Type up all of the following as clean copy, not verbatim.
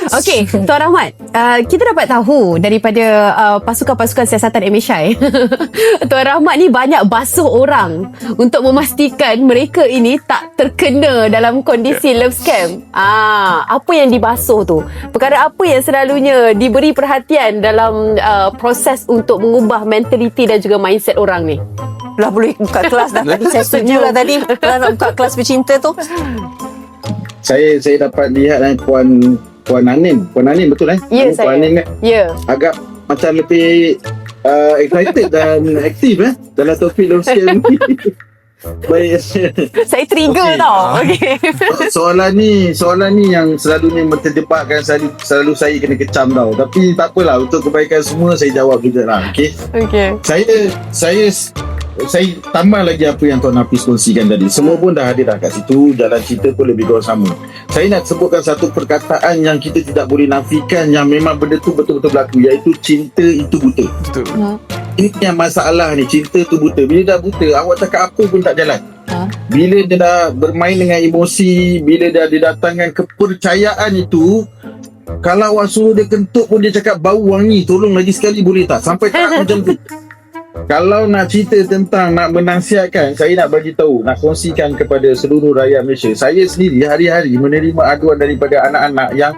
Okey, Tuan Rahmat, kita dapat tahu daripada pasukan-pasukan siasatan MHI, Tuan Rahmat ni banyak basuh orang untuk memastikan mereka ini tak terkena dalam kondisi love scam. Apa yang dibasuh tu? Perkara apa yang selalunya diberi perhatian dalam proses untuk mengubah mentaliti dan juga mindset orang ni? Dah boleh buka kelas dah. Tadi saya setuju lah tadi. Kalau nak buka kelas bercinta tu. Saya dapat lihat Puan Anin betul Ya, saya. Puan Anin Ya. agak macam lebih excited dan aktif dalam topik love scam ni. Baik. Saya trigger Okey. tau. Okey. Soalan ni yang selalunya terjebakkan, selalu saya kena kecam tau. Tapi tak apalah, untuk kebaikan semua saya jawab juga lah. Okey. Okey. Saya tambah lagi apa yang Tuan Hafiz kongsikan tadi. Semua pun dah hadir dah kat situ. Jalan cerita pun lebih kurang sama. Saya nak sebutkan satu perkataan yang kita tidak boleh nafikan, yang memang benda tu betul-betul berlaku, iaitu cinta itu buta. Betul. Ini yang masalah ni, cinta tu buta. Bila dah buta, awak cakap apa pun tak jalan. Bila dia dah bermain dengan emosi, bila dah didatangkan kepercayaan itu, kalau awak suruh dia kentut pun dia cakap bau wangi, tolong lagi sekali boleh tak? Sampai tak macam tu. Kalau nak cerita tentang nak menasihatkan, saya nak bagi tahu, nak kongsikan kepada seluruh rakyat Malaysia. Saya sendiri hari-hari menerima aduan daripada anak-anak yang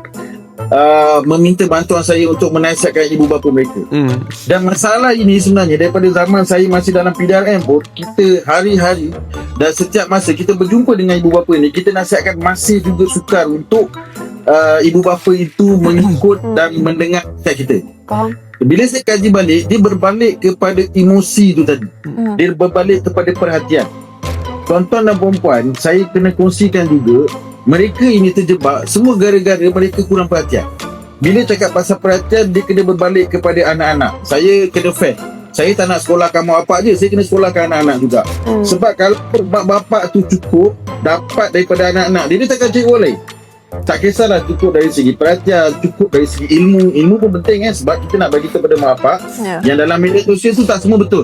meminta bantuan saya untuk menasihatkan ibu bapa mereka. Dan masalah ini sebenarnya daripada zaman saya masih dalam PDRM pun, kita hari-hari dan setiap masa kita berjumpa dengan ibu bapa ni, kita nasihatkan masih juga sukar untuk ibu bapa itu mengikut dan mendengar nasihat kita. Faham? Bila saya kaji balik, dia berbalik kepada emosi tu tadi. Dia berbalik kepada perhatian. Tuan-tuan dan perempuan, saya kena kongsikan juga, mereka ini terjebak semua gara-gara mereka kurang perhatian. Bila cakap pasal perhatian, dia kena berbalik kepada anak-anak. Saya kena fair. Saya tak nak sekolahkan mak bapak je, saya kena sekolahkan anak-anak juga. Sebab kalau mak bapak tu cukup dapat daripada anak-anak, dia takkan cari orang lain. Tak kisahlah cukup dari segi perhatian, cukup dari segi ilmu pun penting sebab kita nak bagi kepada mak bapak yang dalam media sosial tu tak semua betul.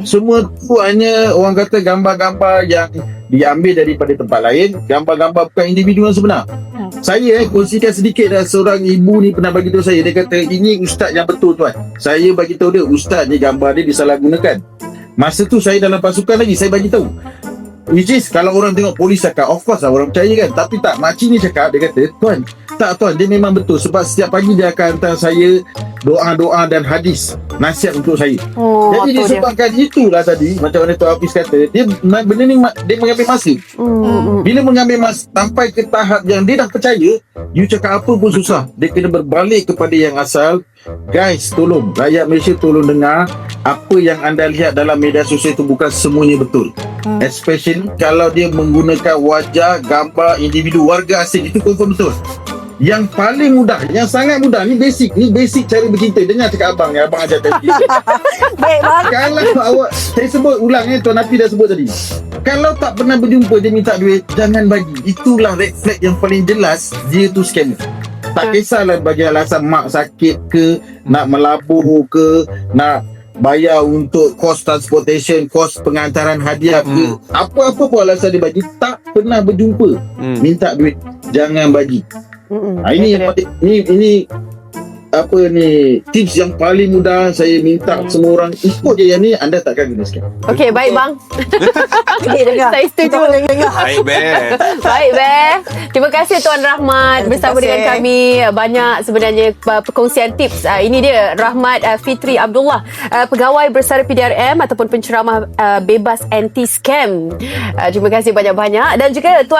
Semua tu hanya orang kata gambar-gambar yang diambil daripada tempat lain, gambar-gambar bukan individu yang sebenar. Saya kongsikan sedikit dah, seorang ibu ni pernah bagi tahu saya, dia kata ini ustaz yang betul tuan. Saya bagi tahu dia, ustaz ni gambar dia disalahgunakan. Masa tu saya dalam pasukan lagi, saya bagi tahu. Which is, kalau orang tengok polis cakap, of course lah orang percaya kan. Tapi tak, makcik ni cakap, dia kata, tuan, dia memang betul. Sebab setiap pagi dia akan hantar saya doa-doa dan hadis, nasihat untuk saya. Jadi disebabkan itulah tadi, macam mana Tuan Hafiz kata, benda ni dia mengambil masa. Bila mengambil masa sampai ke tahap yang dia dah percaya, you cakap apa pun susah. Dia kena berbalik kepada yang asal. Guys, tolong, rakyat Malaysia tolong dengar, apa yang anda lihat dalam media sosial itu bukan semuanya betul. Especially kalau dia menggunakan wajah, gambar individu warga asing, itu confirm betul. Yang paling mudah, yang sangat mudah, ni basic cara bercinta. Dengar cakap abang ni, abang ajar tadi. Baik bang. Kalau awak, saya sebut ulang Tuan Hafiz dah sebut tadi, kalau tak pernah berjumpa dia minta duit, jangan bagi. Itulah red flag yang paling jelas dia tu scammer. Tak kisahlah bagi alasan mak sakit ke, nak melabur ke, nak bayar untuk kos transportation, kos pengantaran hadiah ke, apa-apa pun alasan dia bagi, tak pernah berjumpa minta duit, jangan bagi. Ini yang paling, ini apa ni, tips yang paling mudah. Saya minta semua orang ikut je yang ni, anda takkan kena scam. Okey, baik bang. Saya setuju. Baik, Beh. Baik, Beh. Terima kasih Tuan Rahmat bersama dengan kami. Banyak sebenarnya perkongsian tips. Ini dia Rahmat Fitri Abdullah, pegawai bersara PDRM ataupun penceramah bebas anti-scam. Terima kasih banyak-banyak. Dan juga Tuan